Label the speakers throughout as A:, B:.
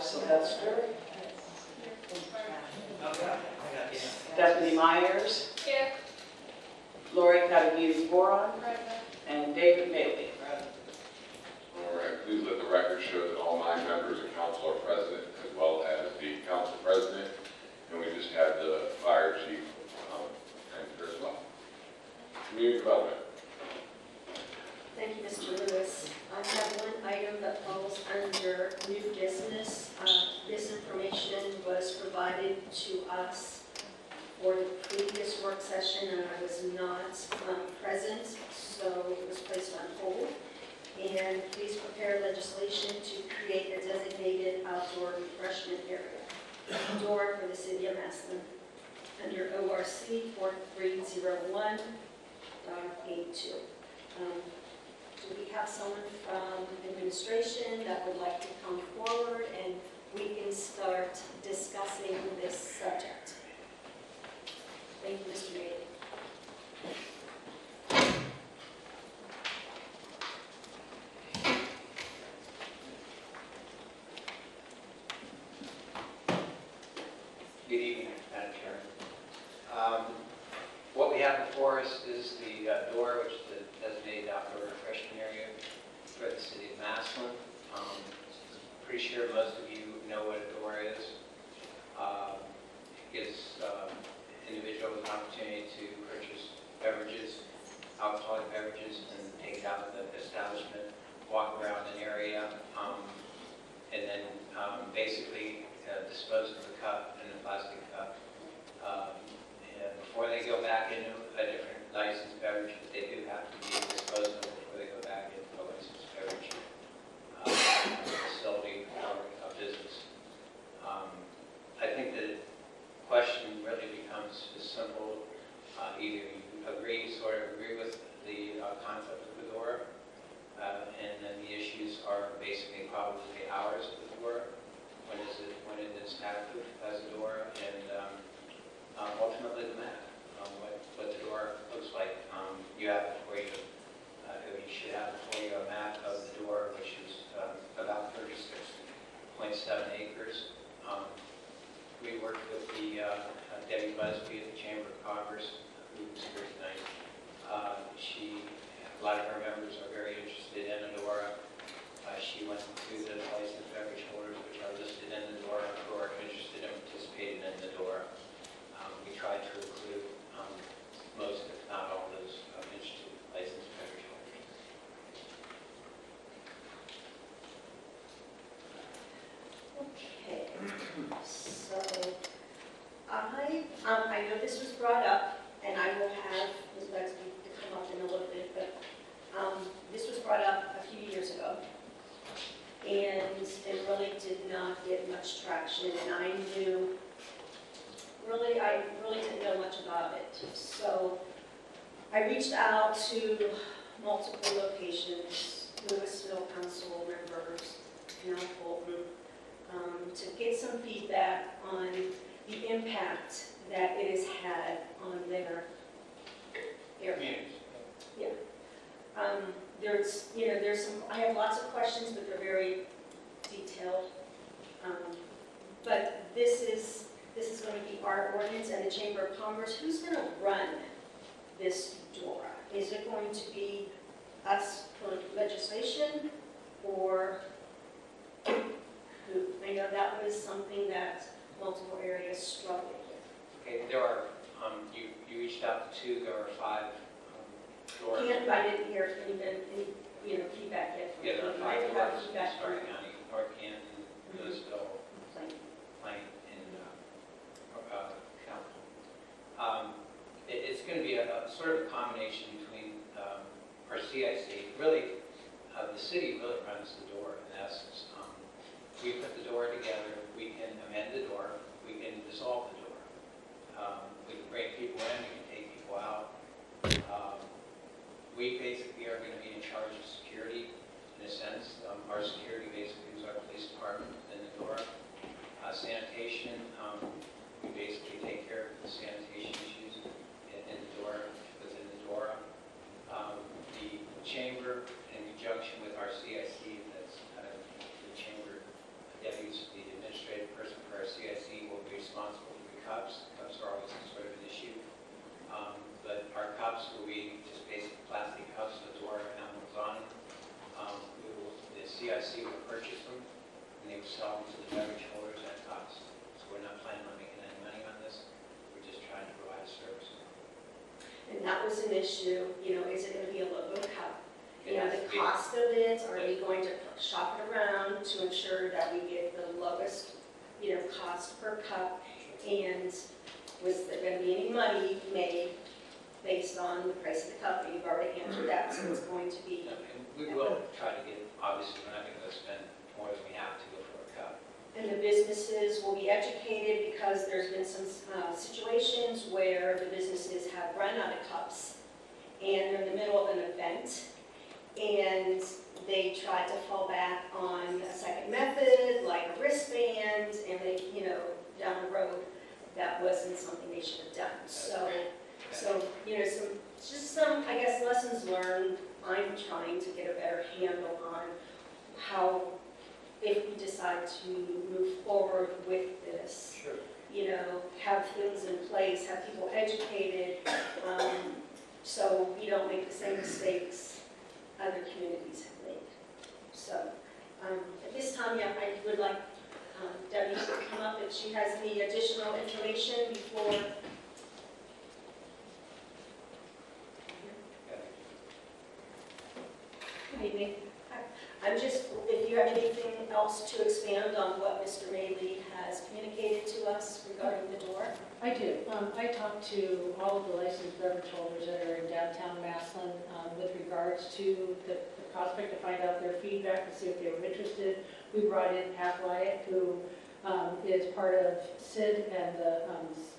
A: Sylvester. Stephanie Myers.
B: Here.
A: Lori Kataguiri-Boron. And David Bailey.
C: All right, please let the record show that all 9 members of council are present, as well as the council president. And we just had the fire chief enter as well. Community development.
D: Thank you, Mr. Lewis. I have one item that falls under new business. This information was provided to us for the previous work session, and I was not present, so it was placed on hold. And please prepare legislation to create a designated outdoor refreshment area, door for the city of Massillon, under ORC 4301.82. Do we have someone from administration that would like to come forward and we can start discussing this subject? Thank you, Mr. Bailey.
E: Good evening, Madam Chair. What we have before us is the door, which is the designated outdoor refreshment area for the city of Massillon. Pretty sure most of you know what a door is. It gives individuals an opportunity to purchase beverages, alcoholic beverages, and take it out of the establishment, walk around an area, and then basically dispose of the cup in a plastic cup. And before they go back into a different licensed beverage, they do have to be disposed of before they go back into a licensed beverage facility or a business. I think the question really becomes as simple. Either you sort of agree with the concept of the door, and then the issues are basically probably the hours of the door, when it is active as a door, and ultimately the map, what the door looks like. You have before you, you should have before you a map of the door, which is about 36.7 acres. We worked with the Debbie Busby at the Chamber of Commerce, who was here tonight. A lot of her members are very interested in Adora. She went to the licensed beverage holders, which are listed in the DORA, who are interested in participating in the DORA. We tried to include most, if not all, those interested licensed beverage holders.
D: Okay, so I know this was brought up, and I will have Ms. Busby to come up in a little bit, but this was brought up a few years ago. And it really did not get much traction, and I really didn't know much about it. So I reached out to multiple locations, Louisville Council members, now Fulton, to get some feedback on the impact that it has had on their area. Yeah. There's some, I have lots of questions, but they're very detailed. But this is going to be our ordinance and the Chamber of Commerce. Who's going to run this DORA? Is it going to be us for legislation, or who? I know that was something that multiple areas struggled with.
E: Okay, there are, you reached out to 2, there are 5 DORA.
D: I didn't hear any feedback yet from
E: Yeah, there are
D: them.
E: 5
D: I have
E: DORAs in
D: feedback from
E: Stark County, North Canton, Louisville, Plain, and Council. It's going to be a sort of a combination between our CIC. Really, the city really runs the door in essence. We put the door together. We can amend the door. We can dissolve the door. We can bring people in. We can take people out. We basically are going to be in charge of security in a sense. Our security basically is our police department in the door. Sanitation, we basically take care of the sanitation issues in the door, within the DORA. The chamber, in conjunction with our CIC, that's the chamber deputies, the
D: issue, is it going to be a logo cup?
E: It has
D: The
E: to be.
D: cost of it, are we going to shop it around to ensure that we get the lowest, cost per cup? And was there going to be any money made based on the price of the cup? You've already answered that, so it's going to be.
E: And we will try to get, obviously, we're not going to spend more than we have to go for a cup.
D: And the businesses will be educated, because there's been some situations where the businesses have run out of cups and they're in the middle of an event and they tried to fall back on a second method like a wristband, and they, down the road, that wasn't something they should have done. So, some, I guess, lessons learned. I'm trying to get a better handle on how, if we decide to move forward with this,
E: Sure.
D: have things in place, have people educated, so we don't make the same mistakes other communities have made. So, at this time, yeah, I would like Debbie to come up if she has any additional information before. Good evening. I'm just, if you have anything else to expand on what Mr. Mayley has communicated to us regarding the door.
B: I do. I talked to all of the licensed beverage holders that are in downtown Massillon with regards to the prospect to find out their feedback and see if they were interested. We brought in Pat Wyatt, who is part of SID and the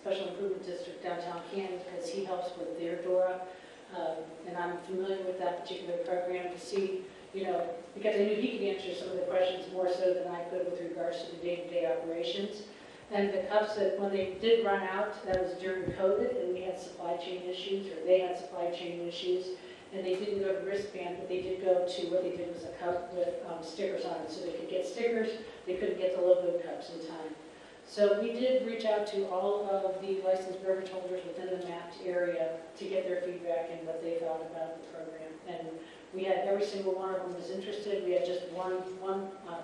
B: Special Improvement District downtown Canton, because he helps with their DORA. And I'm familiar with that particular program to see, because I knew he could answer some of the questions more so than I could with regards to the day-to-day operations. And the cups that, when they did run out, that was during COVID, and we had supply chain issues, or they had supply chain issues, and they didn't go to wristband, but they did go to, what they did was a cup with stickers on it, so they could get stickers. They couldn't get the logo cups in time. So we did reach out to all of the licensed beverage holders within the mapped area to get their feedback and what they thought about the program. And we had every single one of them was interested. We had just one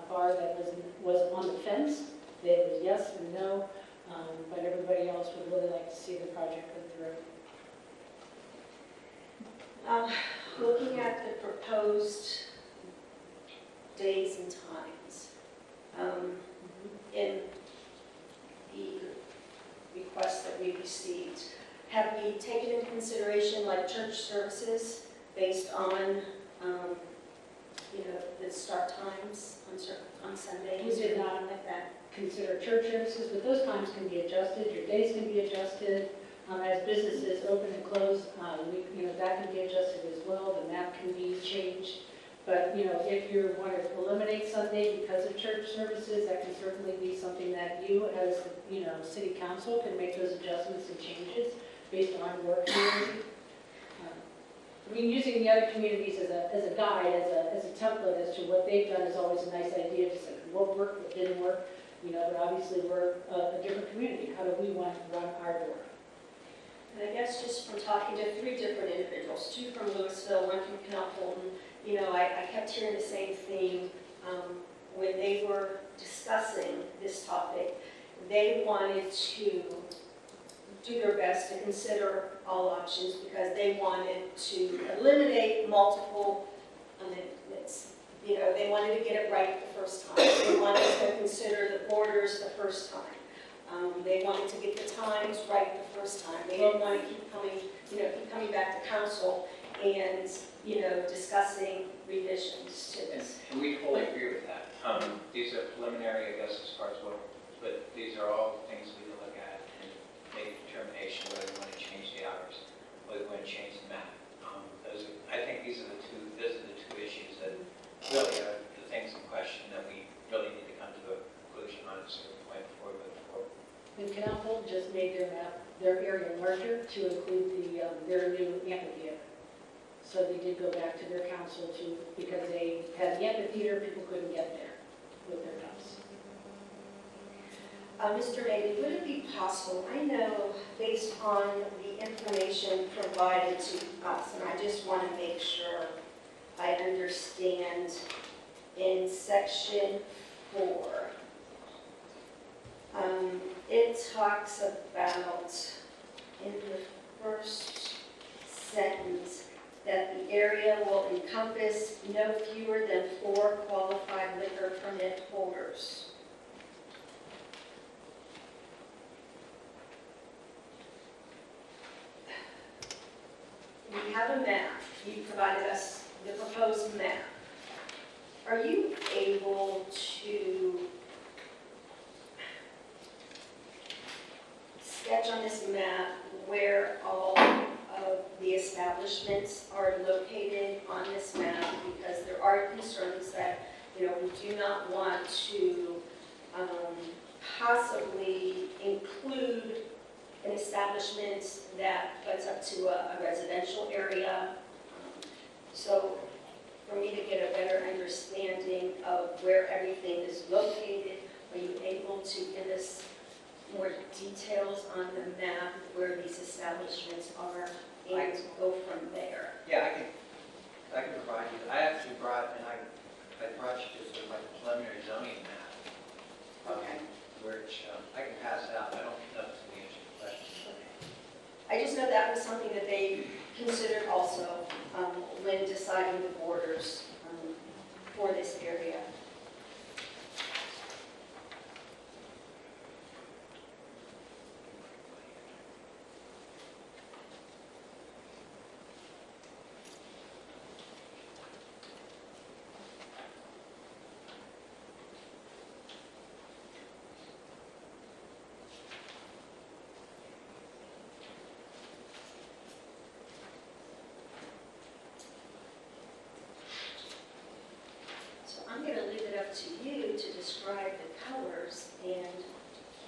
B: bar that was on the fence. It was yes and no, but everybody else would really like to see the project go through.
D: Looking at the proposed days and times, in the requests that we received, have we taken into consideration like church services based on, the start times on Sundays?
B: We did not consider church services, but those times can be adjusted. Your days can be adjusted. As businesses open and close, that can be adjusted as well. The map can be changed. But, if you want to eliminate Sunday because of church services, that can certainly be something that you, as, city council, can make those adjustments and changes based on your community. Using the other communities as a guide, as a template as to what they've done is always a nice idea, just like what worked, what didn't work. But obviously we're a different community. How do we want to run our door?
D: And I guess just from talking to 3 different individuals, 2 from Louisville, 1 from Canal Fulton, I kept hearing the same thing when they were discussing this topic. They wanted to do their best to consider all options because they wanted to eliminate multiple amendments. They wanted to get it right the first time. They wanted to consider the borders the first time. They wanted to get the times right the first time. They didn't want to keep coming back to council and, discussing revisions to this.
E: And we fully agree with that. These are preliminary, I guess, as far as what, but these are all things we can look at and make a determination whether we want to change the hours, whether we want to change the map. I think those are the two issues that really are the things in question that we really need to come to a conclusion on at a certain point before we move forward.
B: And Canal Fulton just made their map, their area larger to include their new amphitheater. So they did go back to their council because they had the amphitheater, people couldn't get there with their cups.
D: Mr. Daly, would it be possible, I know based on the information provided to us, and I just want to make sure I understand, in section 4, it talks about, in the first sentence, that the area will encompass no fewer than 4 qualified liquor permit holders. We have a map. You provided us the proposed map. Are you able to sketch on this map where all of the establishments are located on this map? Because there are concerns that, we do not want to possibly include an establishment that butts up to a residential area. So for me to get a better understanding of where everything is located, are you able to give us more details on the map where these establishments are and go from there?
E: Yeah, I can provide you. I actually brought, and I brought you just like a preliminary zoning map.
D: Okay.
E: Which I can pass out. I don't know if it's going to answer your question.
D: I just know that was something that they considered also when deciding the borders for this area. I'm going to leave it up to you to describe the colors and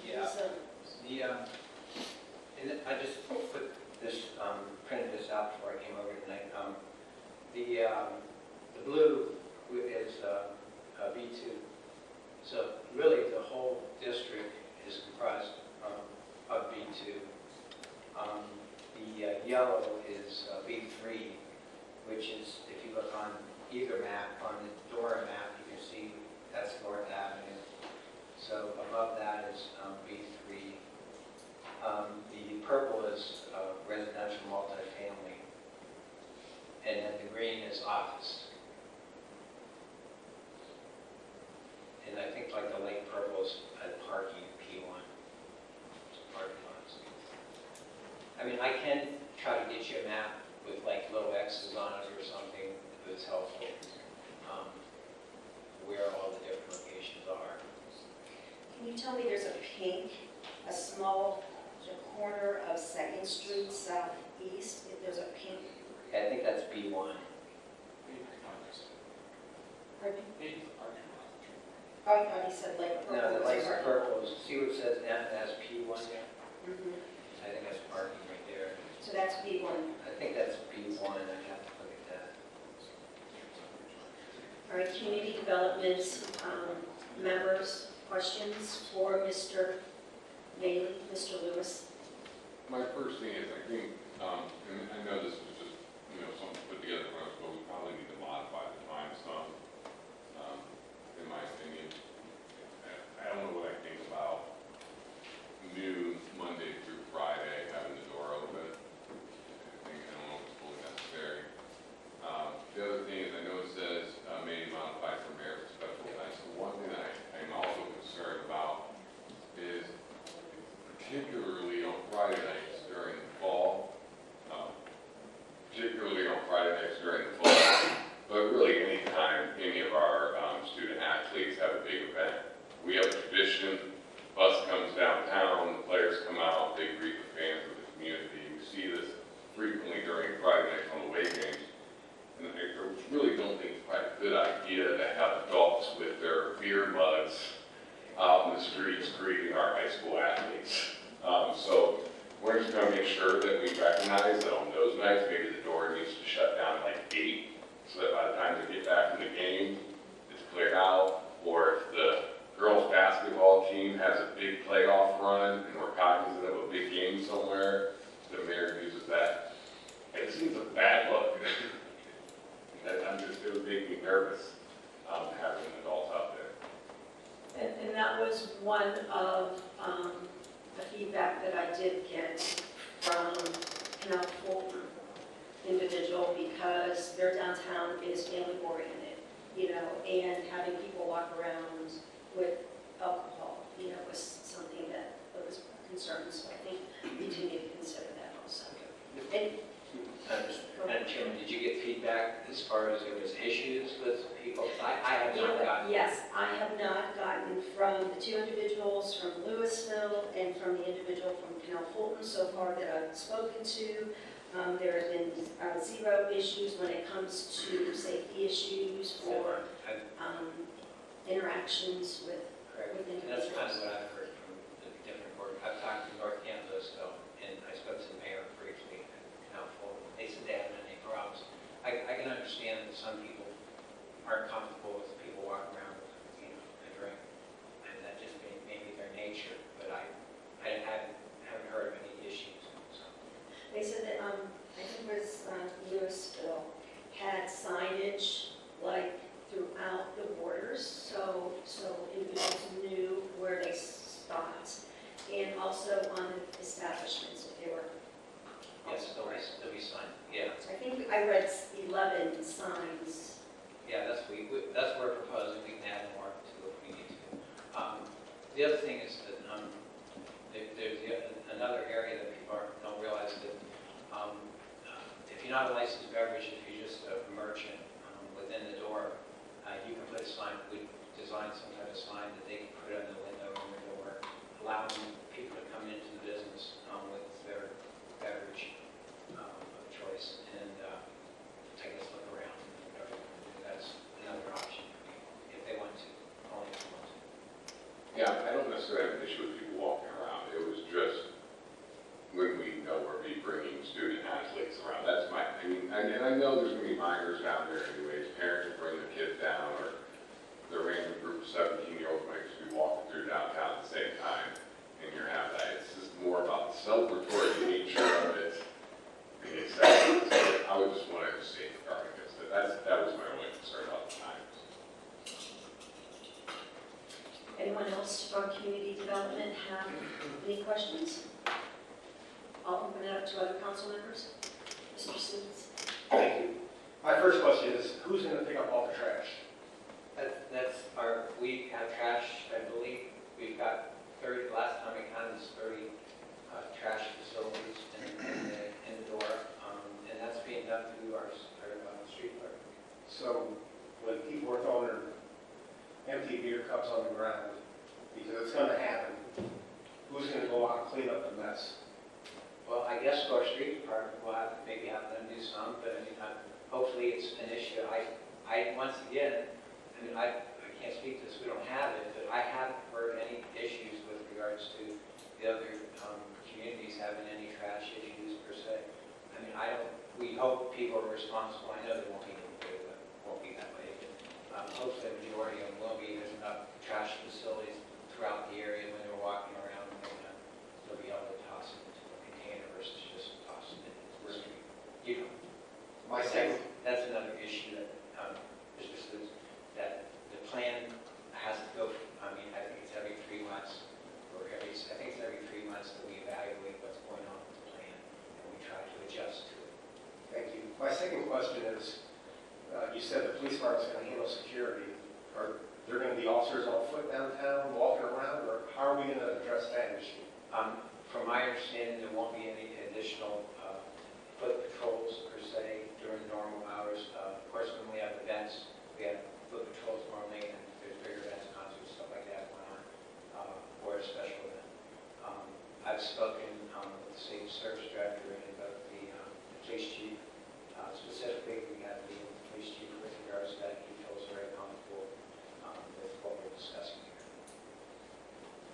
E: Yeah.
D: some.
E: I just put this, printed this out before I came over tonight. The blue is B2. So really the whole district is comprised of B2. The yellow is B3, which is, if you look on either map, on the Dora map, you can see that's North Avenue. So above that is B3. The purple is residential multifamily. And then the green is office. And I think like the light purple is parking P1. Parking lots. I mean, I can try to get you a map with like little X's on it or something if it's helpful, where all the different locations are.
D: Can you tell me there's a pink, a small corner of 2nd Street Southeast, if there's a pink?
E: I think that's B1.
D: Pardon me? Oh, I thought you said light purple.
E: No, the light
D: was
E: purple is, see what it says M as P1 there?
D: Mhm.
E: I think that's parking right there.
D: So that's B1.
E: I think that's B1, I have to look at that.
D: All right, community development members, questions for Mr. Bailey, Mr. Lewis?
C: My first thing is, I think, and I know this was just, something put together for us, but we probably need to modify the time some, in my opinion. I don't know what I think about noon, Monday through Friday, having the door open. I don't know if it's fully necessary. The other thing is, I know it says, may modify for mayor for special events. The one thing that I'm also concerned about is, particularly on Friday nights during the fall, but really anytime any of our student athletes have a big event. We have a tradition, bus comes downtown, the players come out, they greet the fans of the community. We see this frequently during Friday nights on the away games. And I really don't think it's quite a good idea to have adults with their beer mugs out in the streets greeting our high school athletes. So we're just going to make sure that we recognize that on those nights, maybe the door needs to shut down at like 8, so that by the time they get back from the game, it's cleared out. Or if the girls basketball team has a big playoff run and we're cognizant of a big game somewhere, the mayor uses that. It seems a bad look. It would make me nervous having adults out there.
D: And that was one of the feedback that I did get from Canal Fulton. individual because their downtown is family oriented, and having people walk around with alcohol, was something that was a concern. So I think we do need to consider that also. And
E: Madam Chairman, did you get feedback as far as there was issues with people? I have not gotten.
D: yes, I have not gotten from the two individuals from Louisville and from the individual from Canal Fulton so far that I've spoken to. There have been 0 issues when it comes to safety issues or interactions with
E: And that's kind of what I've heard from the different board. I've talked to North Canvasville, and I spoke to the mayor briefly at Canal Fulton. They said they haven't had any problems. I can understand that some people aren't comfortable with people walking around with, a drink, and that just may be their nature, but I haven't heard of any issues. So.
D: They said that, I think it was Louisville, had signage like throughout the borders, so individuals knew where they stopped, and also on the establishments if they were.
E: Yes, there'll be sign. Yeah.
D: I think I read 11 signs.
E: Yeah, that's what we're proposing. We can add more to if we need to. The other thing is that there's another area that people don't realize that if you're not a licensed beverage, if you're just a merchant within the door, you can put a sign. We designed some type of sign that they can put on the window or the door, allowing people to come into the business with their beverage of choice and take a look around. That's another option for people if they want to, only if they want to.
C: Yeah, I don't necessarily have an issue with people walking around. It was just when we know we're bringing student athletes around. That's my, and I know there's going to be minors down there anyways. Parents will bring their kids down, or the random group of 17-year-olds might just be walking through downtown at the same time, and you're having that. It's just more about the celebratory nature of it. And the acceptance. I would just want to safeguard against it. That was my only concern about the times.
D: Anyone else from community development have any questions? I'll open it up to other council members. Mr. Stevens.
F: Thank you. My first question is, who's going to pick up all the trash?
E: We have trash, I believe, we've got 30, last time we counted was 30 trash facilities in the door, and that's being done through our street clerk.
F: So when people are throwing their empty beer cups on the ground, because it's going to happen, who's going to go out and clean up the mess?
E: Well, I guess our street department will maybe have them do some, but hopefully it's an issue. Once again, I can't speak to this, we don't have it, but I haven't heard any issues with regards to the other communities having any trash issues per se. We hope people are responsible. I know they won't be that way, but hopefully the majority of them will be. There's enough trash facilities throughout the area when they're walking around, and they'll be able to toss it into a container versus just toss it into the street.
F: My second,
E: That's another issue that that the plan has to go. I think it's every 3 months, I think it's every 3 months that we evaluate what's going on with the plan, and we try to adjust to it.
F: thank you. My second question is, you said the police department's going to handle security. Are there going to be officers on foot downtown walking around, or how are we going to address that issue?
E: From my understanding, there won't be any additional foot patrols per se during normal hours. Of course, when we have events, we have foot patrols normally, and if there's bigger events, concerts, stuff like that going on, or a special event. I've spoken with the state service director and the police chief. Specifically, we have the police chief with regards to that. He feels very comfortable with what we're discussing here.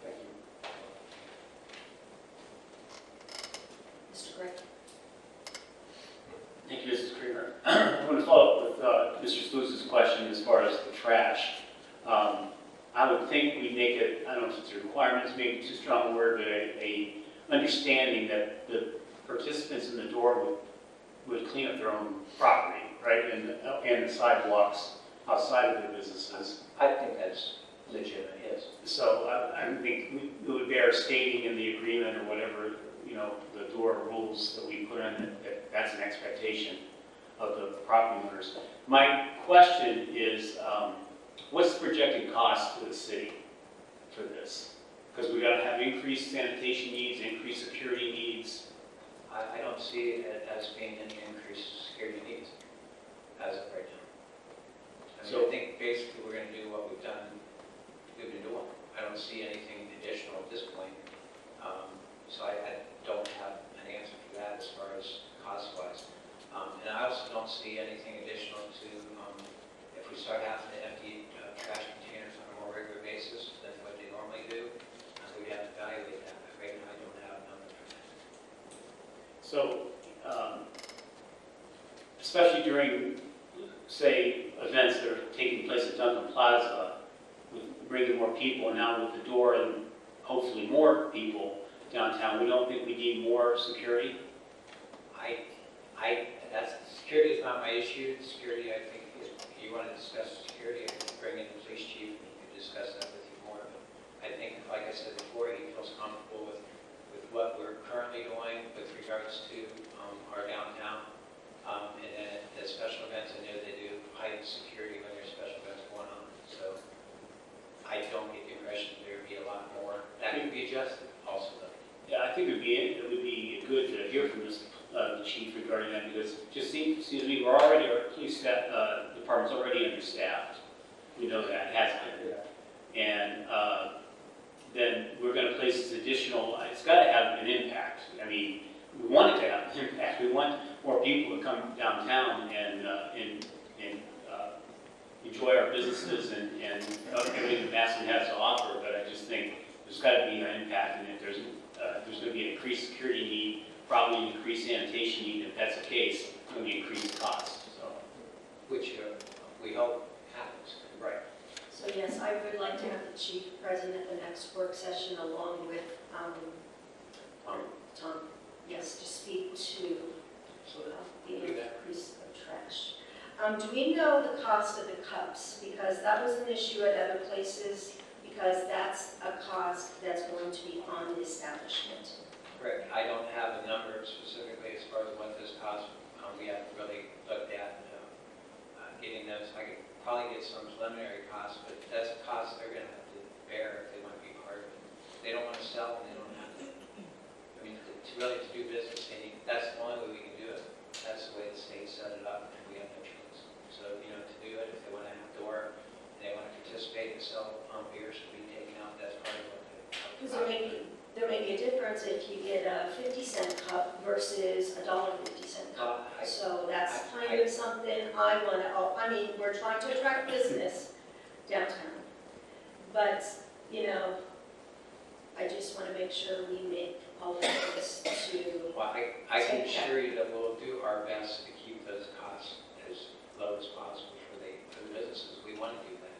F: Thank you.
D: Mr. Gray.
G: Thank you, Mrs. Kramer. I want to follow up with Mr. Sluice's question as far as the trash. I would think we make it, I don't know if it's a requirement, it's maybe too strong a word, but a understanding that the participants in the door would clean up their own property, right, and the sidewalks outside of their businesses.
E: I think that's legitimate, yes.
G: So I think it would bear stating in the agreement or whatever, the door rules that we put in, that's an expectation of the property owners. My question is, what's the projected cost to the city for this? Because we're going to have increased sanitation needs, increased security needs.
E: I don't see it as being any increased security needs as of right now. I think basically we're going to do what we've been doing. I don't see anything additional at this point. So I don't have an answer for that as far as cost-wise. And I also don't see anything additional to, if we start having to empty trash containers on a more regular basis than what they normally do, we'd have to evaluate that. Right now I don't have a number for that.
G: So, especially during, say, events that are taking place at Duncan Plaza, with bringing more people, and now with the door and hopefully more people downtown, we don't think we need more security?
E: Security is not my issue. Security, I think, if you want to discuss security, I could bring in the police chief and he could discuss that with you more. But I think, like I said before, he feels comfortable with what we're currently doing with regards to our downtown. And then the special events, I know they do heightened security when there's special events going on. So I don't get the impression there would be a lot more. That could be adjusted also, though.
G: Yeah, I think it would be good to hear from the chief regarding that, because it just seems to me our police department's already understaffed. We know that, it has been. And then we're going to place this additional, it's got to have an impact. I mean, we want it to have an impact. We want more people to come downtown and enjoy our businesses and everything that Massillon has to offer, but I just think there's got to be an impact, and if there's going to be an increased security need, probably an increased sanitation need. If that's the case, it's going to be increased costs. So,
E: Which we hope happens.
G: right.
D: So yes, I would like to have the chief present at the next work session along with Tom. Yes, to speak to the increase of trash. Do we know the cost of the cups? Because that was an issue at other places, because that's a cost that's going to be on the establishment.
E: Correct. I don't have a number specifically as far as what this costs. We haven't really looked at getting those. I could probably get some preliminary costs, but that's a cost they're going to have to bear if they want to be part of it. If they don't want to sell, and they don't have to. I mean, to do business, that's the only way we can do it. That's the way the state set it up, and we have no choice. So, to do it, if they want to have door, and they want to participate and sell beer should be taken out, that's part of what they.
D: Because there may be a difference if you get a 50-cent cup versus a $1.50 cup. So that's kind of something I want to, we're trying to attract business downtown. But, I just want to make sure we make all of this to.
E: Well, I can assure you that we'll do our best to keep those costs as low as possible for the businesses. We want to do that.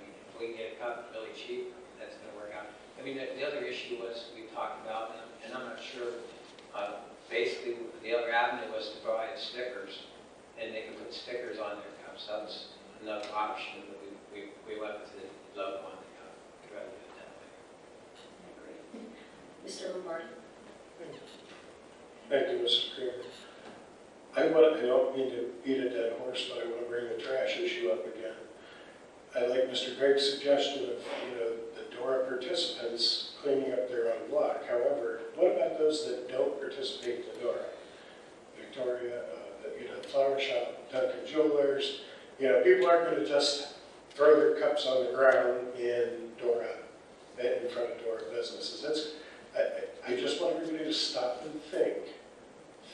E: If we can get a cup really cheap, that's going to work out. The other issue was we talked about, and I'm not sure, basically the other avenue was to provide stickers, and they could put stickers on their cups. That was another option, but we went with the logo on the cup. We'd rather do it that way.
D: Mr. Lombardi.
H: Thank you, Mrs. Kramer. I don't mean to beat a dead horse, but I want to bring the trash issue up again. I like Mr. Gregg's suggestion of, the DORA participants cleaning up their own block. However, what about those that don't participate in the DORA? Victoria, the flower shop, Duncan Jewelers, people aren't going to just throw their cups on the ground in DORA, in front of DORA businesses. I just want everybody to stop and think.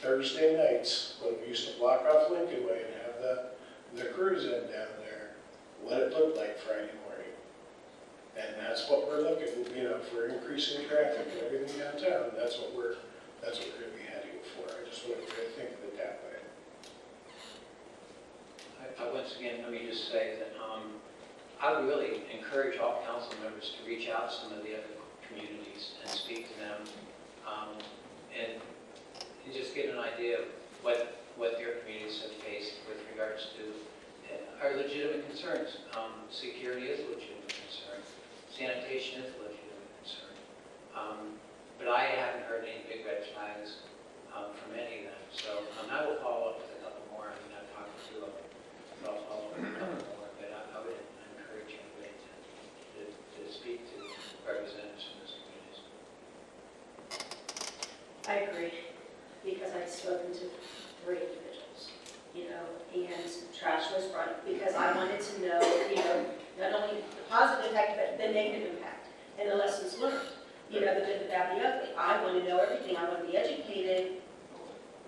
H: Thursday nights, when we used to block off Lincoln Way and have the cruise in down there, what it looked like Friday morning. And that's what we're looking, if we're increasing traffic and everything downtown, that's what we're going to be heading for. I just want everybody to think of it that way.
E: Once again, let me just say that I would really encourage all council members to reach out to some of the other communities and speak to them, and just get an idea of what their communities have faced with regards to our legitimate concerns. Security is a legitimate concern. Sanitation is a legitimate concern. But I haven't heard any big red flags from any of them. So I will follow up with a couple more. I mean, I've talked to two of them, so I'll follow up with a couple more. But I would encourage everybody to speak to representatives from those communities.
D: I agree, because I've spoken to 3 individuals, and trash was brought up, because I wanted to know, not only the positive impact, but the negative impact, and the lessons learned, the good, the bad, the ugly. I want to know everything. I want to be educated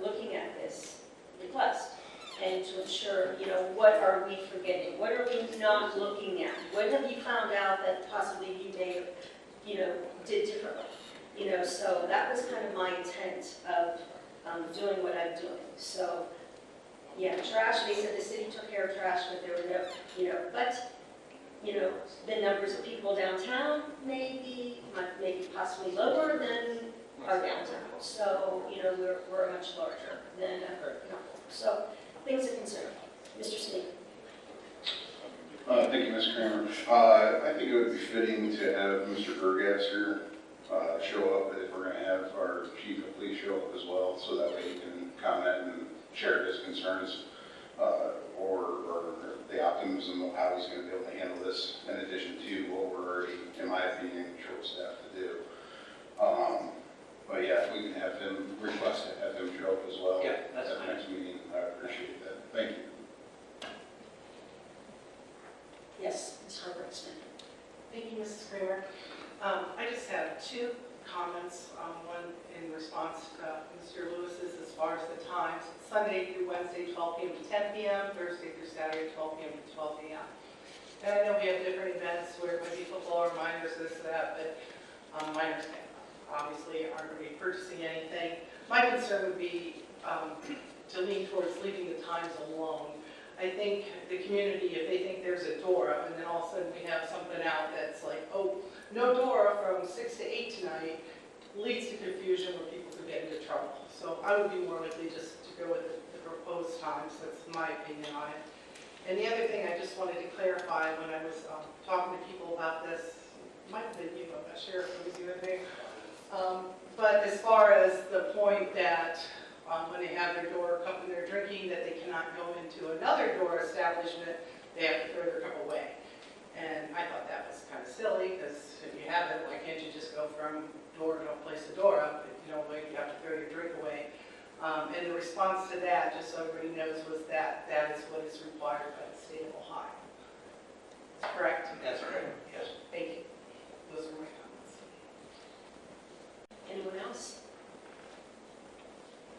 D: looking at this request, and to ensure, what are we forgetting? What are we not looking at? What have you found out that possibly you may have, did differently? So that was kind of my intent of doing what I'm doing. So, yeah, trash, they said the city took care of trash, but there were no, but, the numbers of people downtown maybe possibly lower than our downtown. So, we're much larger than so things to consider. Mr. Sneak.
I: Thank you, Ms. Kramer. I think it would be fitting to have Mr. Burgasser show up if we're going to have our chief of police show up as well, so that way he can comment and share his concerns or the optimism of how he's going to be able to handle this, in addition to what we're already, in my opinion, short-staffed to do. But yeah, if we can have him request to have him show up as well
E: Yeah, that's
I: at the
E: fine.
I: next meeting, I appreciate that. Thank you.
D: Yes, Ms. Harbison.
J: Thank you, Mrs. Kramer. I just have 2 comments, one in response to Mr. Lewis's as far as the times. Sunday through Wednesday, 12 p.m. to 10 p.m., Thursday through Saturday, 12 p.m. to 12 a.m. And I know we have different events where it might be football or minors, this, that, but minors obviously aren't going to be purchasing anything. My concern would be to lean towards leaving the times alone. I think the community, if they think there's a Dora, and then all of a sudden we have something out that's like, oh, no Dora from 6 to 8 tonight, leads to confusion where people could get into trouble. So I would be more likely just to go with the proposed times. That's my opinion on it. And the other thing I just wanted to clarify when I was talking to people about this, might have been you, I'm not sure if it was you or me. But as far as the point that when they have their door cup and they're drinking, that they cannot go into another door establishment, they have to throw their cup away. And I thought that was kind of silly, because if you have it, why can't you just go from door to place the door up? If you don't like, you have to throw your drink away. And the response to that, just so everybody knows, was that that is what is required by the state of Ohio. That's correct?
E: That's correct, yes.
J: Thank you. Those are my comments.
D: Anyone else?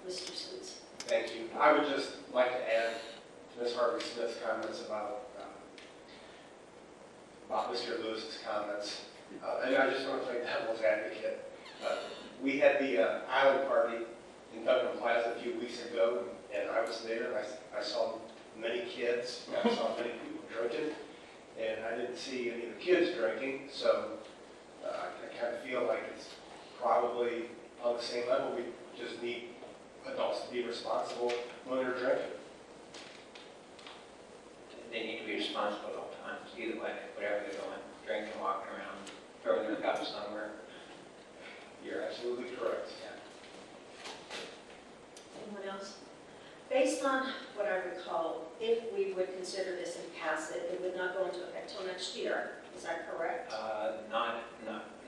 D: Mr. Sweets.
F: Thank you. I would just like to add to Ms. Harvey Smith's comments about Mr. Lewis's comments. And I just want to play devil's advocate. We had the island party in Duncan Plaza a few weeks ago, and I was there, and I saw many kids, I saw many people drinking, and I didn't see any of the kids drinking, so I kind of feel like it's probably on the same level. We just need adults to be responsible when they're drinking.
E: They need to be responsible at all times, either way, whatever they're doing, drinking, walking around, throwing their cups somewhere.
F: You're absolutely correct.
E: Yeah.
D: Anyone else? Based on what I recall, if we would consider this and pass it, it would not go into effect till next year. Is that correct?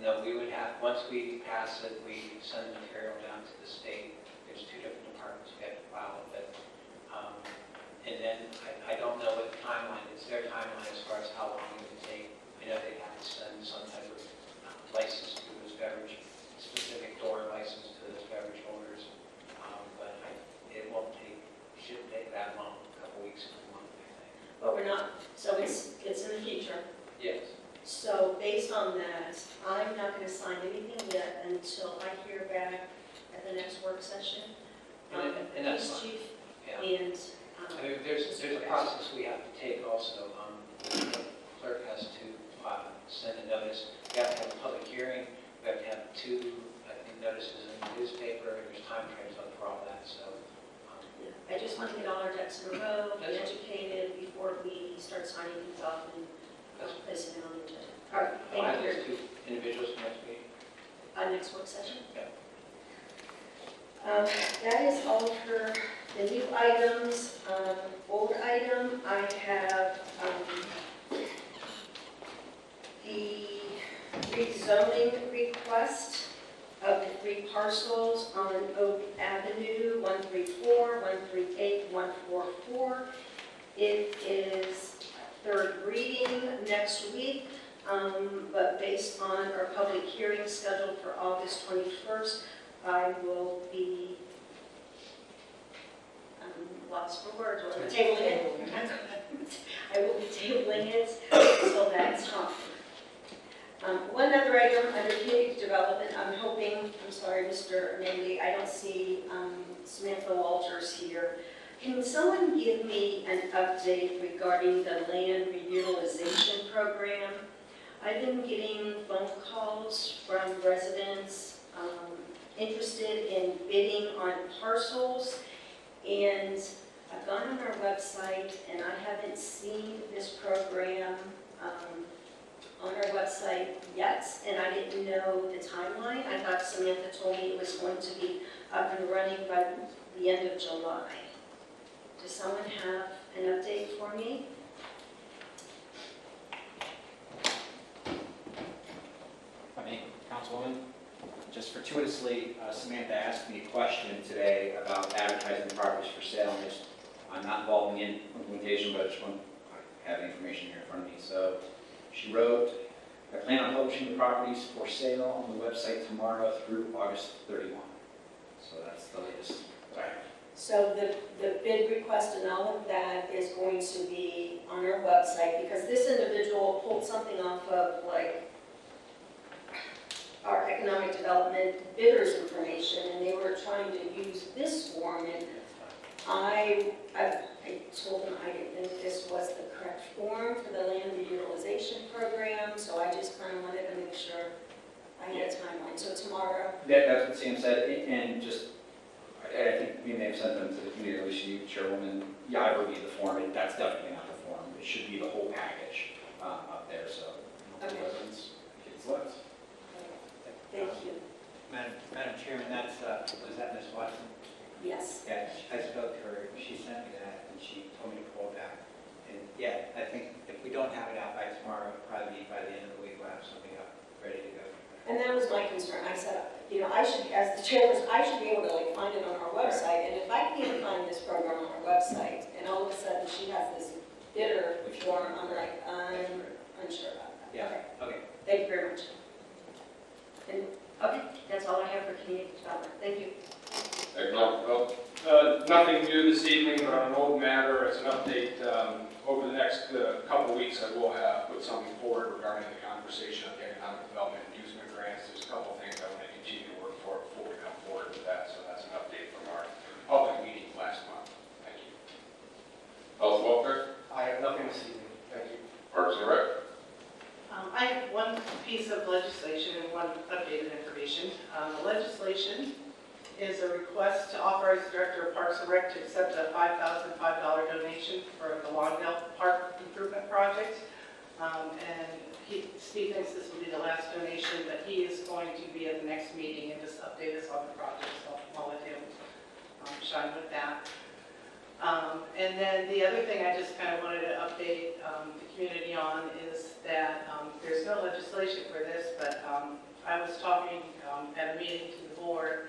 E: No, we would have, once we pass it, we send the material down to the state. There's 2 different departments we have to file it with. And then I don't know what the timeline is, their timeline as far as how long it would take. I know they have to send some type of license to those beverage, specific door license to those beverage holders. But it won't take, shouldn't take that long, a couple weeks, a month, I think.
D: But we're not, so it's in the future.
E: Yes.
D: So based on that, I'm not going to sign anything yet until I hear back at the next work session.
E: And that's
D: Police
E: fine.
D: chief
E: Yeah.
D: and
E: I mean, there's a process we have to take also. The clerk has to send a notice. We have to have a public hearing. We have to have 2, I think, notices in the newspaper. There's time frames for all that. So
D: I just want to get all our ducks in a row, be
E: That's right.
D: educated before we start signing things off and
E: That's
D: placing it on the agenda. All right,
E: I'll have
D: thank you.
E: those 2 individuals next meeting.
D: Next work session? That is all for the new items. Old item, I have the rezoning request of the 3 parcels on Oak Avenue, 134, 138, 144. It is third reading next week, but based on our public hearing scheduled for August 21st, I will be, lost for words, tabling it. I will be tabling it until that time. One other item under community development, I'm sorry, Mr. Manley, I don't see Samantha Walters here. Can someone give me an update regarding the land reutilization program? I've been getting phone calls from residents interested in bidding on parcels, and I've gone on our website and I haven't seen this program on our website yet, and I didn't know the timeline. I thought Samantha told me it was going to be up and running by the end of July. Does someone have an update for me?
K: I mean, Councilwoman, just fortuitously, Samantha asked me a question today about advertising the properties for sale. I'm not involved in the implementation, but I just want to have the information here in front of me. So she wrote, I plan on publishing the properties for sale on the website tomorrow through August 31. So that's the latest that I have.
D: So the bid request and all of that is going to be on our website, because this individual pulled something off of like our economic development bidders information, and they were trying to use this form, and I told them I didn't think this was the correct form for the land reutilization program, so I just kind of wanted to make sure I had a timeline. So tomorrow.
K: That's what Sam said, and just, I think we may have sent them to the community relations chairwoman. Yeah, I reviewed the form. That's definitely not the form. It should be the whole package up there. So,
D: Okay.
K: residents, kids, let's.
D: Thank you.
E: Madam Chairman, was that Ms. Watson?
D: Yes.
E: Yeah, I spoke to her, she sent me that, and she told me to pull it back. And yeah, I think if we don't have it out by tomorrow, probably by the end of the week, we'll have something up, ready to go.
D: And that was my concern. I said, I should, as the chairperson, I should be able to like find it on our website. And if I can't find this program on our website, and all of a sudden she has this bidder form, I'm like, I'm unsure about that.
E: Yeah, okay.
D: Thank you very much. And, okay, that's all I have for community development. Thank you.
C: Economic development?
L: Nothing new this evening, but on an old matter, as an update, over the next couple of weeks, I will have put something forward regarding the conversation of the economic development inducement grants. There's a couple of things I want to continue to work for before we come forward with that, so that's an update from our public meeting last month. Thank you.
C: Health and welfare?
F: I have nothing this evening. Thank you.
C: Parks and Rec?
J: I have one piece of legislation and one updated information. The legislation is a request to authorize the Director of Parks and Rec to accept a $5,005 donation for the Longdale Park Improvement Project. And Steve thinks this will be the last donation, but he is going to be at the next meeting and just update us on the project, so I'll let him shine with that. And then the other thing I just kind of wanted to update the community on is that there's no legislation for this, but I was talking at a meeting to the board,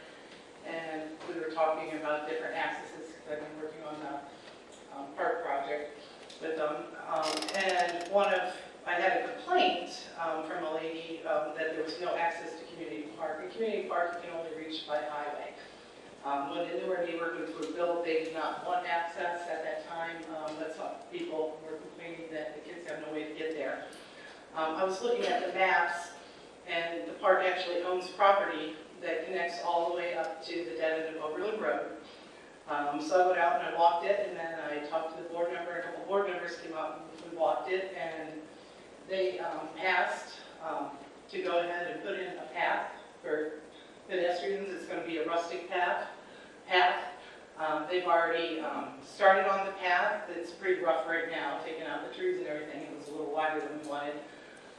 J: and we were talking about different accesses, because I've been working on the park project with them. And I had a complaint from a lady that there was no access to community park. In community park, you can only reach by highway. When the newer neighborhoods were built, they did not want access at that time, but some people were complaining that the kids have no way to get there. I was looking at the maps, and the park actually owns property that connects all the way up to the dead end of Overland Road. So I went out and I walked it, and then I talked to the board member. A couple board members came out and we walked it, and they asked to go ahead and put in a path for pedestrians. It's going to be a rustic path. They've already started on the path. It's pretty rough right now, taking out the trees and everything. It was a little wider than we wanted.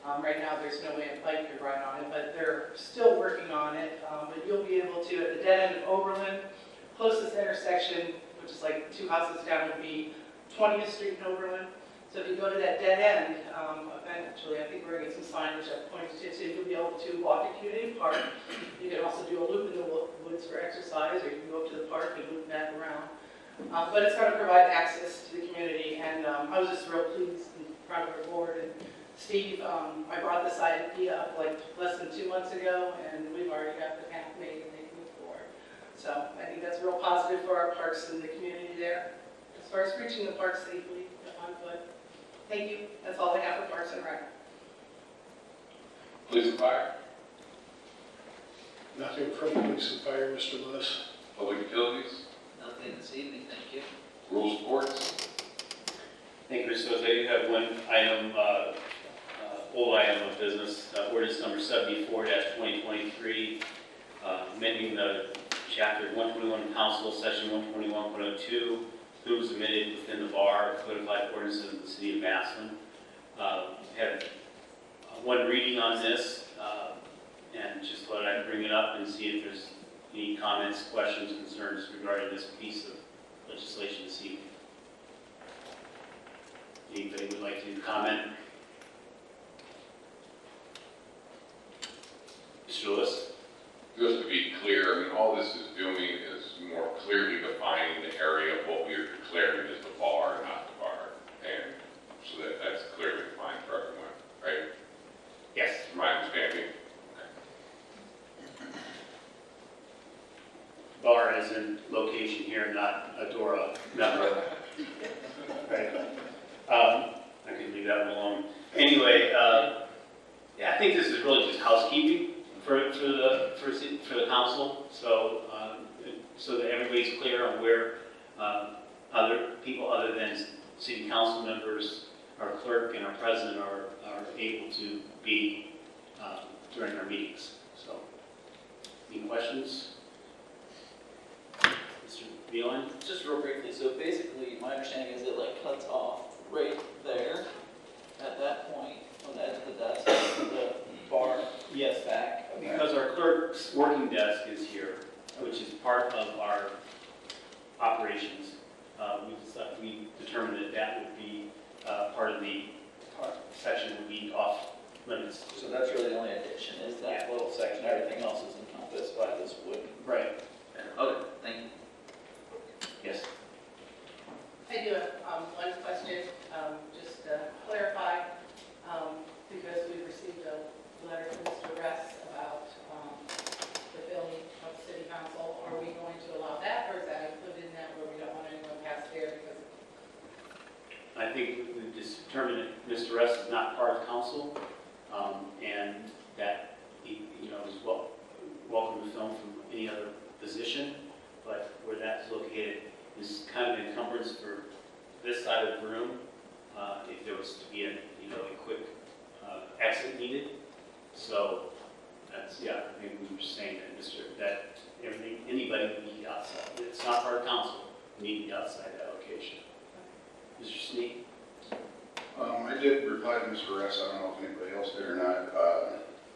J: Right now, there's no way a bike could ride on it, but they're still working on it. But you'll be able to, at the dead end of Oberlin, closest intersection, which is like 2 houses down, would be 20th Street in Oberlin. So if you go to that dead end, eventually, I think we're going to get some signage that points to, so you'll be able to walk to Community Park. You can also do a loop in the woods for exercise, or you can go up to the park and loop back around. But it's going to provide access to the community, and I was just real pleased and proud of our board. And Steve, I brought this idea up like less than 2 months ago, and we've already got the path made and they moved forward. So I think that's real positive for our parks and the community there. As far as reaching the park safely on foot. Thank you. That's all I have for Parks and Rec.
C: Police and fire,
H: Nothing from police and fire, Mr. Lewis.
C: public utilities,
E: Nothing this evening, thank you.
C: rural sports,
G: Thank you, Mr. Lewis. I do have one item, old item of business, ordinance number 74-2023, amending the chapter 121 council, section 121.02, who was admitted within the bar of codified ordinances of the city of Massillon. Had one reading on this, and just thought I'd bring it up and see if there's any comments, questions, concerns regarding this piece of legislation this evening. Anybody would like to comment? Mr. Lewis?
C: just to be clear, I mean, all this is doing is more clearly defining the area of what we are declaring as the bar and not the bar. And so that's clearly defined for everyone, right?
G: Yes.
C: From my understanding?
G: Bar is in location here, not Adora member. Right. I can leave that one alone. Anyway, yeah, I think this is really just housekeeping for the council. So so that everybody's clear on where other people other than city council members, our clerk and our president are able to be during our meetings. So, any questions? Mr. Beeline?
M: Just real briefly, so basically, my understanding is it like cuts off right there at that point on the edge of the desk, the bar
G: Yes.
M: back. Okay.
G: Because our clerk's working desk is here, which is part of our operations, we determined that that would be part of the section would be off limits.
M: So that's really the only addition, is that little section, everything else is encompassed by this wood.
G: Right.
M: Okay, thank you.
G: Yes.
J: I do have one question, just to clarify, because we received a letter from Mr. Ress about the filming of the city council. Are we going to allow that, or is that included in that where we don't want anyone past there? Because
G: I think we've determined that Mr. Ress is not part of council, and that he, is welcome to film from any other position, but where that's located is kind of an encumbrance for this side of the room, if there was to be a quick exit needed. So that's, I think we were saying that anybody would be outside. It's not part of council, we need to be outside that location. Mr. Sneak?
I: I did reply to Mr. Ress, I don't know if anybody else did or not,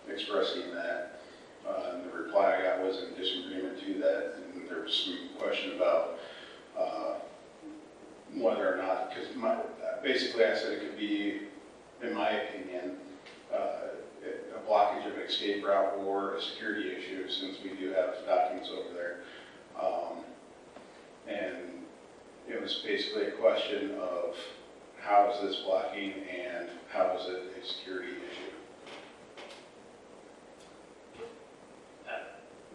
I: expressing that. And the reply I got was in disagreement to that, and there was some question about whether or not, because basically I said it could be, in my opinion, a blockage of an escape route or a security issue, since we do have documents over there. And it was basically a question of how is this blocking and how is it a security issue?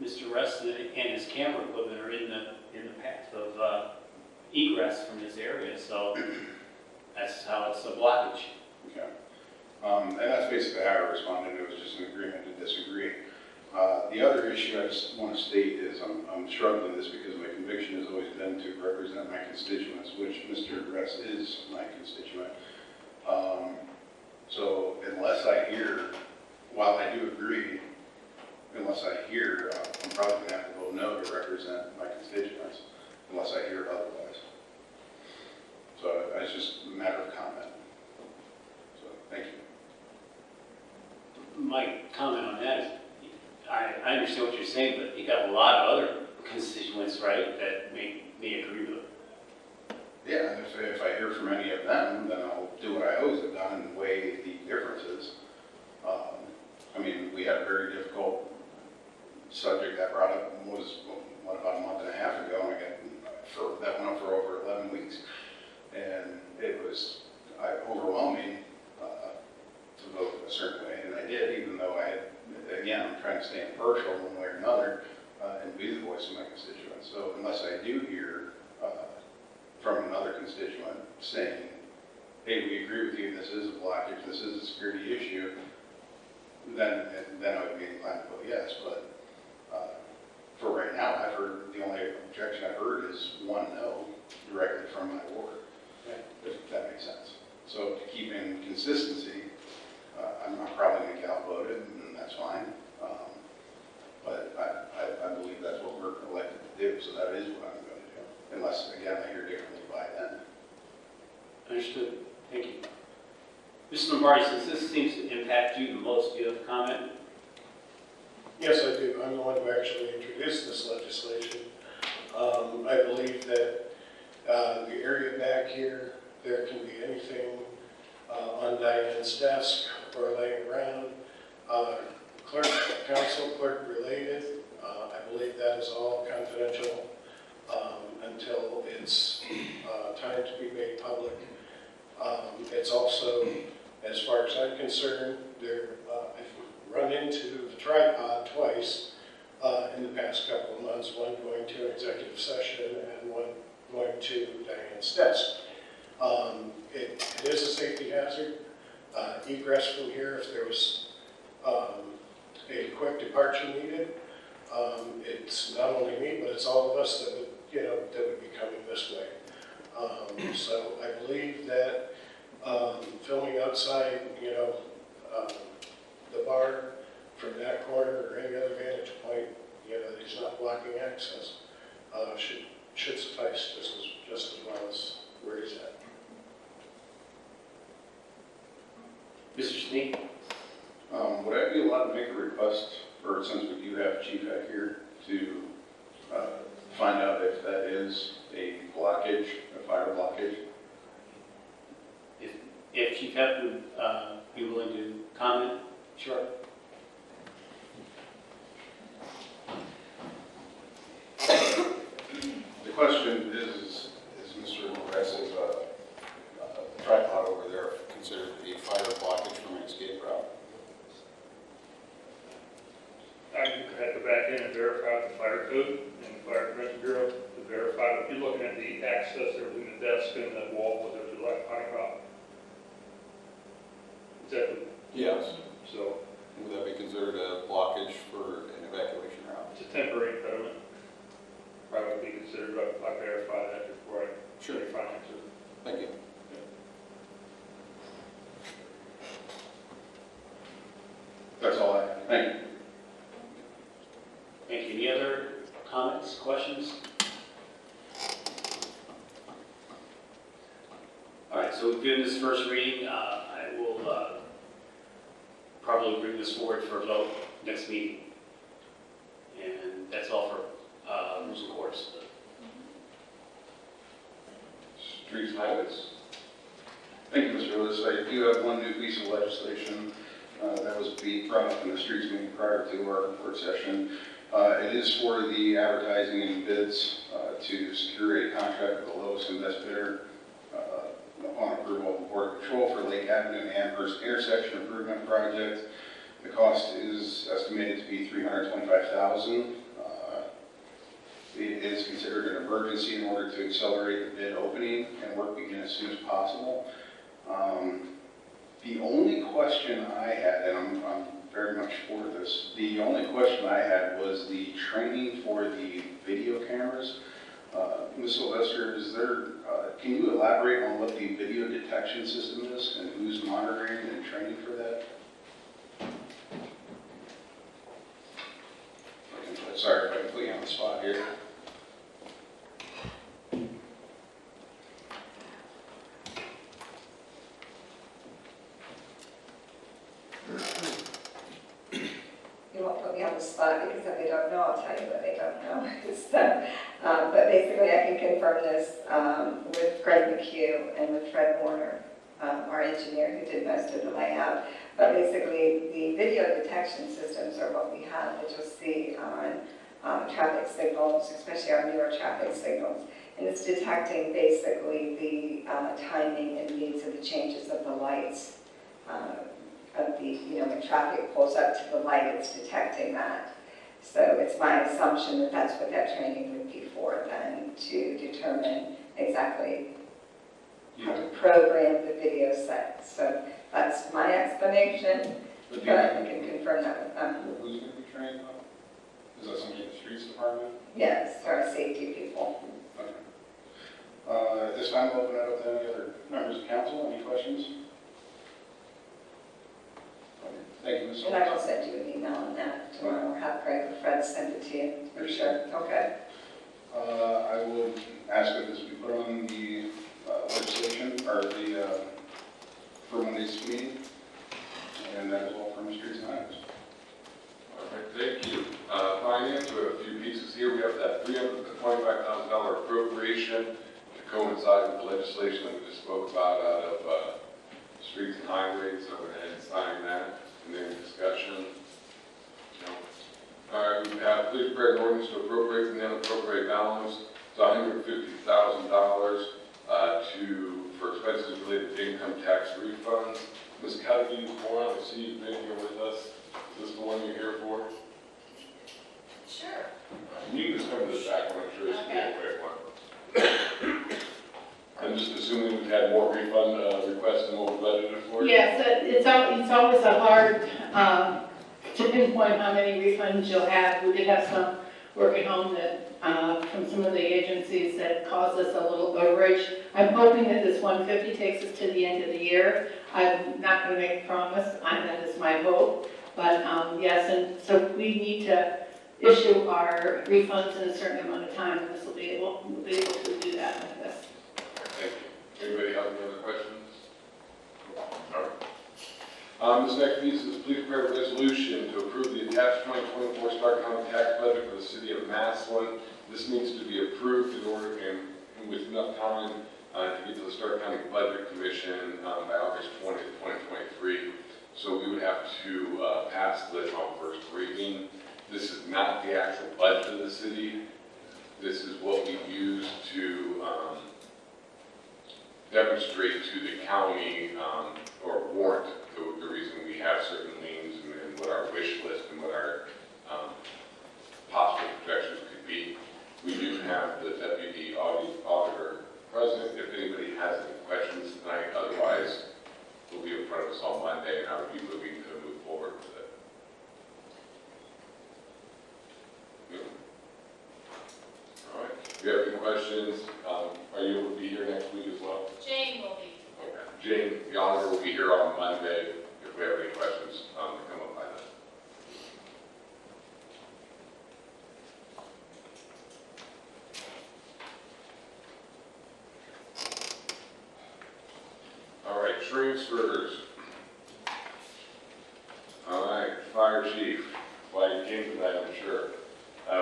G: Mr. Ress and his camera equipment are in the path of egress from this area, so that's how it's a blockage.
I: Okay. And that's basically how I responded. It was just an agreement to disagree. The other issue I just want to state is I'm struggling with this because my conviction has always been to represent my constituents, which Mr. Ress is my constituent. So unless I hear, while I do agree, unless I hear, I'm probably going to have to vote no to represent my constituents, unless I hear otherwise. So it's just a matter of comment. So thank you.
G: I understand what you're saying, but you got a lot of other constituents, right, that may agree with it.
I: Yeah, and if I hear from any of them, then I'll do what I always have done and weigh the differences. I mean, we had a very difficult subject that brought up was, what, about a month and a half ago, and that went on for over 11 weeks. And it was overwhelming to vote a certain way, and I did, even though I had, again, I'm trying to stay impartial one way or another and be the voice of my constituents. So unless I do hear from another constituent saying, hey, we agree with you, this is a blockage, this is a security issue, then I would be inclined to vote yes. But for right now, I've heard, the only objection I've heard is one no directly from my ward, if that makes sense. So to keep in consistency, I'm probably going to get outvoted, and that's fine. But I believe that's what we're elected to do, so that is what I'm going to do. Unless, again, I hear differently by then.
G: Understood. Thank you. Mr. Lombardi, since this seems to impact you the most, do you have a comment?
H: Yes, I do. I'm the one who actually introduced this legislation. I believe that the area back here, there can be anything on Diane's desk or laying around. Clerk, council clerk related, I believe that is all confidential until it's time to be made public. It's also, as far as I'm concerned, I've run into the tripod twice in the past couple of months, one going to an executive session and one going to Diane's desk. It is a safety hazard. Egress from here, if there was a quick departure needed, it's not only me, but it's all of us that would be coming this way. So I believe that filming outside, the bar from that corner or any other vantage point, that he's not blocking access, should suffice just as well as where he's at.
G: Mr. Sneak?
I: Would I be allowed to make a request, or since we do have Chief out here, to find out if that is a blockage, a fire blockage?
G: If Chief Hepp would be willing to comment? Sure.
I: The question is Mr. Morris's tripod over there considered a fire blockage from an escape route?
N: You could have to go back in and verify the fire code and the fire prevention bureau to verify. If you're looking at the access there between the desk and the wall, was there like talking about? Exactly.
I: Yes.
N: So
I: Would that be considered a blockage for an evacuation route?
N: it's a temporary impediment. Probably would be considered, but I verify that before I
I: Sure.
N: finance it.
I: Thank you. That's all I have. Thank you.
G: Thank you. Any other comments, questions? All right, so we've given this first reading. I will probably bring this forward for a vote next meeting. And that's all for rules and courts.
C: Streets and highways.
I: Thank you, Mr. Lewis. I do have one new piece of legislation that was brought up in the streets meeting prior to our report session. It is for the advertising and bids to secure a contract with the lowest and best bidder upon approval of the Board of Control for Lake Avenue and Amherst intersection improvement project. The cost is estimated to be $325,000. It is considered an emergency in order to accelerate the bid opening and work begin as soon as possible. The only question I had, and I'm very much for this, the only question I had was the training for the video cameras. Ms. Sylvester, can you elaborate on what the video detection system is and who's monitoring and training for that? Sorry if I can put you on the spot here.
O: won't put me on the spot because if they don't know, I'll tell you what they don't know. So, but basically I can confirm this with Greg McHugh and with Fred Warner, our engineer who did most of the layout. But basically the video detection systems are what we have that you'll see on traffic signals, especially our newer traffic signals. And it's detecting basically the timing and needs of the changes of the lights. Of the, when traffic pulls up to the light, it's detecting that. So it's my assumption that that's what that training would be for then, to determine exactly how to program the video set. So that's my explanation, but I can confirm that with them.
I: Who's going to be trained on? Is that somebody in the streets department?
O: Yes, our safety people.
I: Okay. At this time, we'll open it up to any other members of council. Any questions? Thank you, Ms.
O: And I will send you an email on that tomorrow, or have Greg or Fred send it to you, for sure. Okay.
I: I will ask that this be put on the legislation, or the, for Monday's meeting. And that is all from the streets and highways.
C: All right, thank you. Finance, we have a few pieces here. We have that $325,000 appropriation to coincide with the legislation that we just spoke about out of streets and highways. So we're going to sign that. And then discussion. We have please prepare an ordinance to appropriate from the unappropriated balance to $150,000 for expenses related to income tax refunds. Ms. Cuddy, I see you've been here with us. Is this the one you're here for?
D: Sure.
C: You can just come to the back one. I'm sure this will be a quick one. I'm just assuming we've had more refund requests than what we budgeted for.
B: Yes, it's always a hard to pinpoint how many refunds you'll have. We did have some work at home that from some of the agencies that caused us a little overage. I'm hoping that this 150 takes us to the end of the year. I'm not going to make a promise. That is my hope. But yes, and so we need to issue our refunds in a certain amount of time, and this will be able to do that with this.
C: Thank you. Anybody have any other questions? All right. This next piece is please prepare a resolution to approve the attached 2024 Stark County tax budget for the city of Massillon. This needs to be approved in order and with enough time to get to the Stark County Budget Commission by August 20th, 2023. So we would have to pass this on first reading. This is not the actual budget of the city. This is what we use to demonstrate to the county or warrant the reason we have certain liens and what our wish list and what our possible projections could be. We do have the deputy auditor present. If anybody has any questions tonight, otherwise we'll be in front of us on Monday and I would be moving to move forward with it. All right. If you have any questions, are you able to be here next week as well?
P: Jane will be.
C: Okay. Jane, the auditor, will be here on Monday if we have any questions to come up by then. All right, transfers. All right, fire chief. Why you came tonight, I'm sure.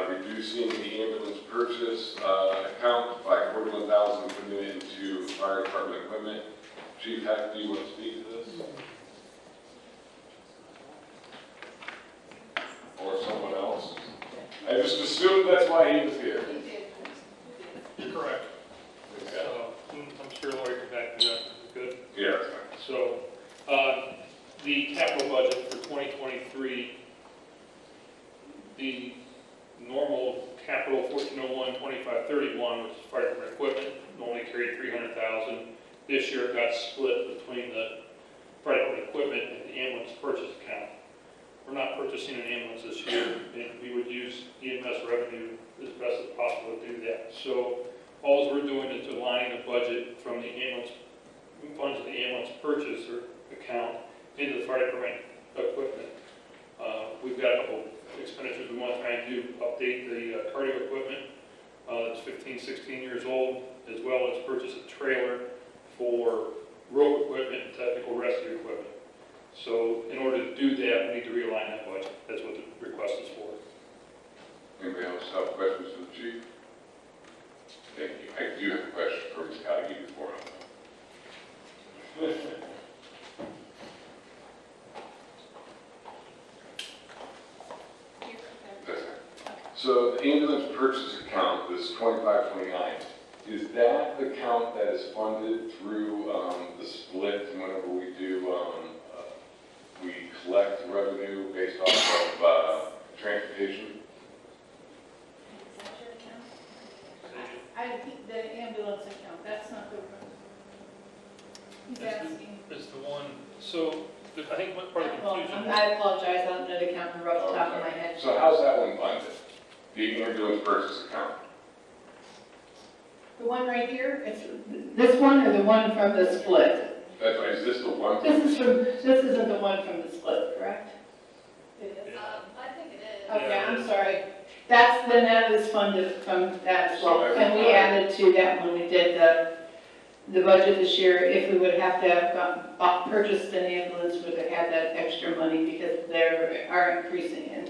C: Reducing the ambulance purchase account by $41,000 and putting it into fire department equipment. Chief, do you want to speak to this? Or someone else? I just assumed that's why he was here.
N: You're correct.
C: Yeah.
N: I'm sure Lori can back me up. Good.
C: Yeah.
N: So, the capital budget for 2023, the normal capital 1401-2531, which is fire department equipment, normally carried $300,000. This year it got split between the fire department equipment and the ambulance purchase account. We're not purchasing an ambulance this year, and we would use EMS revenue as best as possible to do that. So all we're doing is aligning the budget from the ambulance funds of the ambulance purchase account into the fire department equipment. We've got a couple expenditures we want to try and do, update the cardio equipment that's 15, 16 years old, as well as purchase a trailer for road equipment and technical rescue equipment. So in order to do that, we need to realign that budget. That's what the request is for.
C: Anybody else have questions for the chief? Thank you. I do have a question for Ms. Cottage before I'm So the ambulance purchase account, this 2529, is that the account that is funded through the split whenever we do, we collect revenue based off of transportation?
B: The ambulance account, that's not the one. He's asking.
N: It's the one, so I think what part of the confusion.
B: I apologize, I don't know the account number off the top of my head.
C: So how's that one funded? The ambulance purchase account?
B: The one right here, it's this one or the one from the split?
C: That's right, is this the one?
B: This isn't the one from the split, correct? It is?
M: I think it is.
B: Okay, I'm sorry. That's, then that is funded from that as well. And we added to that when we did the budget this year. If we would have to have purchased an ambulance, we would have had that extra money because they are increasing in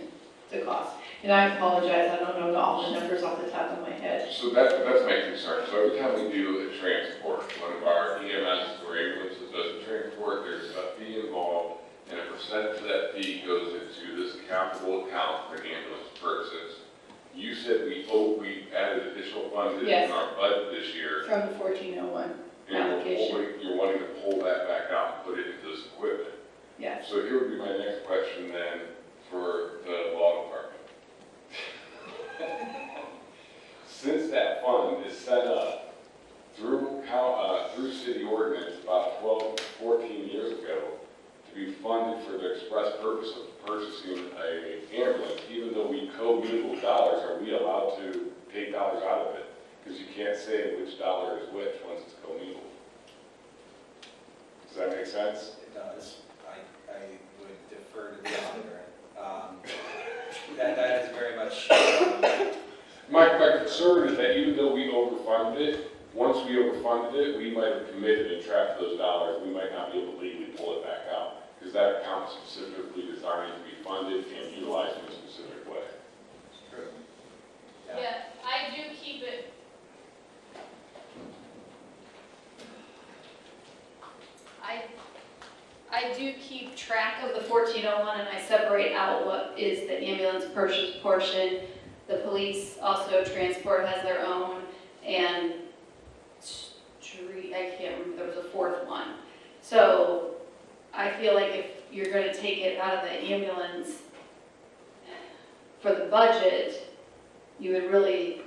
B: the cost. And I apologize, I don't know all the numbers off the top of my head.
C: So that's my concern. So every time we do a transport, one of our EMS or ambulances does a transport, there's a fee involved, and a percentage of that fee goes into this capital account for ambulance purchases. You said we added additional funds
B: Yes.
C: in our budget this year.
B: From the 1401 application.
C: You're wanting to pull that back out and put it into this equipment.
B: Yes.
C: So here would be my next question then for the law department. Since that fund is set up through city ordinance about 12, 14 years ago to be funded for the express purpose of purchasing an ambulance, even though we co-mingle dollars, are we allowed to take dollars out of it? Because you can't say which dollar is which once it's co-mingled. Does that make sense?
K: It does. I would defer to the auditor. That is very much.
C: My concern is that even though we overfunded it, once we overfunded it, we might have committed and trapped those dollars. We might not be able to legally pull it back out because that account is specifically designed to be funded and utilized in a specific way.
K: True.
M: Yeah, I do keep it. I do keep track of the 1401 and I separate out what is the ambulance purchase portion. The police also transport has their own, and I can't remember, there was a fourth one. So I feel like if you're going to take it out of the ambulance for the budget, you would really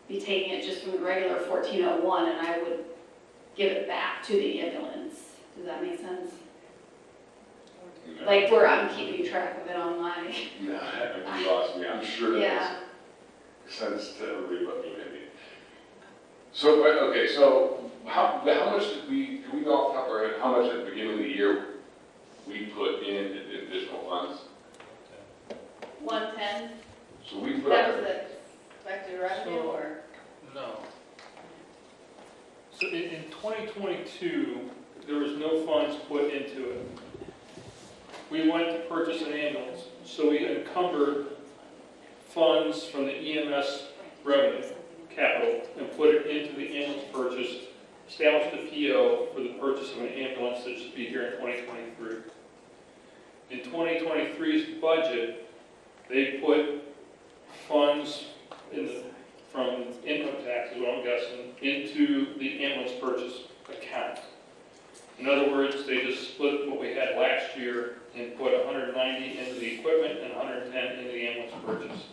M: be taking it just from the regular 1401, and I would give it back to the ambulance. Does that make sense?
C: No.
M: Like where I'm keeping track of it on my.
C: No, you lost me. I'm sure that
M: Yeah.
C: makes sense to everybody but me, maybe. So, okay, so how much do we know off the top of our head, how much at the beginning of the year we put in additional funds?
M: 110,
C: So we put
M: that
C: up,
M: was the expected revenue, or?
N: No. So in 2022, there was no funds put into it. We went to purchase an ambulance, so we encumbered funds from the EMS revenue capital and put it into the ambulance purchase, established a PO for the purchase of an ambulance that should be here in 2023. In 2023's budget, they put funds from income taxes, what I'm guessing, into the ambulance purchase account. In other words, they just split what we had last year and put 190 into the equipment and 110 into the ambulance purchase.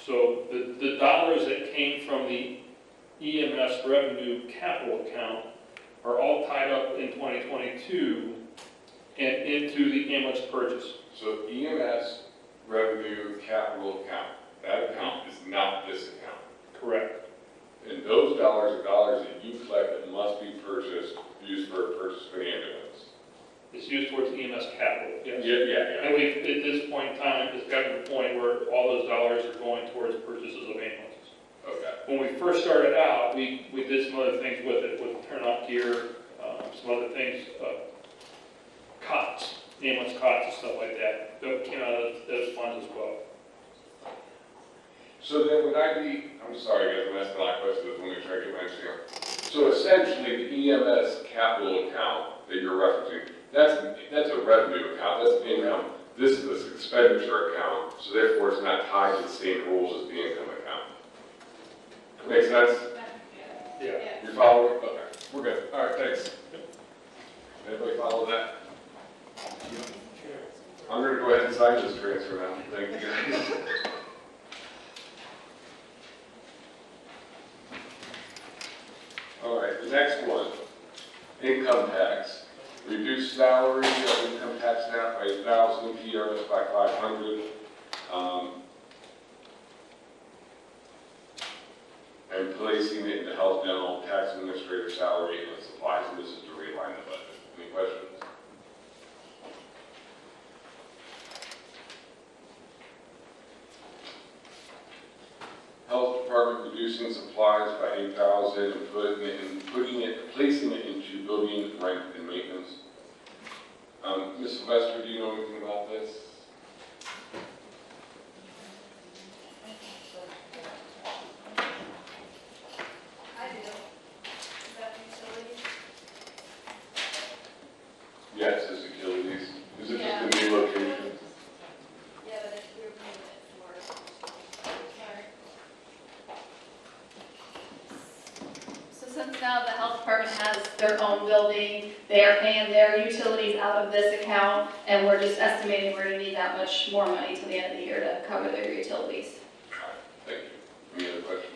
N: So the dollars that came from the EMS revenue capital account are all tied up in 2022 and into the ambulance purchase.
C: so EMS revenue capital account, that account is not this account.
N: Correct.
C: And those dollars are dollars that you collect that must be used for a purchase of an ambulance.
N: It's used towards EMS capital, yes.
C: Yeah.
N: And we've, at this point in time, it's gotten to the point where all those dollars are going towards purchases of ambulances.
C: Okay.
N: When we first started out, we did some other things with it, with turnout gear, some other things. cots, ambulance cots and stuff like that. That came out of those funds as well.
C: So then would I be, I'm sorry guys, I'm asking a lot of questions, but let me try to get my understanding. So essentially, the EMS capital account that you're referencing, that's a revenue account, that's income. This is an expenditure account, so therefore it's not tied to the same rules as the income account. Make sense?
N: Yeah.
C: You're following? Okay, we're good. All right, thanks. Anybody follow that? I'm going to go ahead and sign this transfer now. Thank you guys. All right, the next one, income tax. Reduce salary of income tax staff by 1,000, PRS by 500. And placing it in the health, dental, tax administrator salary and supplies. And this is to realign the budget. Any questions? Health department reducing supplies by 8,000 and placing it into building, rent, and maintenance. Ms. Sylvester, do you know anything about this?
D: I do. Is that utilities?
C: Yes, it's utilities. Is it
M: Yeah.
C: just a new location?
M: Yeah, but if we're paying it for. So since now the health department has their own building, they are paying their utilities out of this account, and we're just estimating we're gonna need that much more money till the end of the year to cover their utilities.
C: Thank you. Any other questions?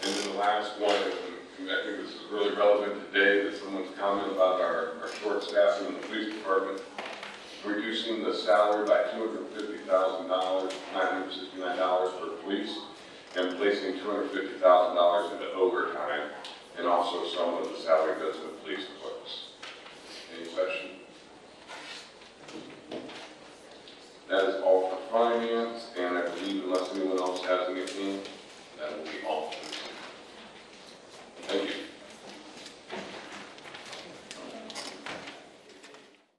C: And then the last one, and I think this is really relevant today, that someone's comment about our short staffing in the police department, reducing the salary by $250,000, $969 for police, and placing $250,000 into overtime, and also some of the salary goes to the police clerks. Any questions? That is all for finance, and I believe unless anyone else has anything, that will be all for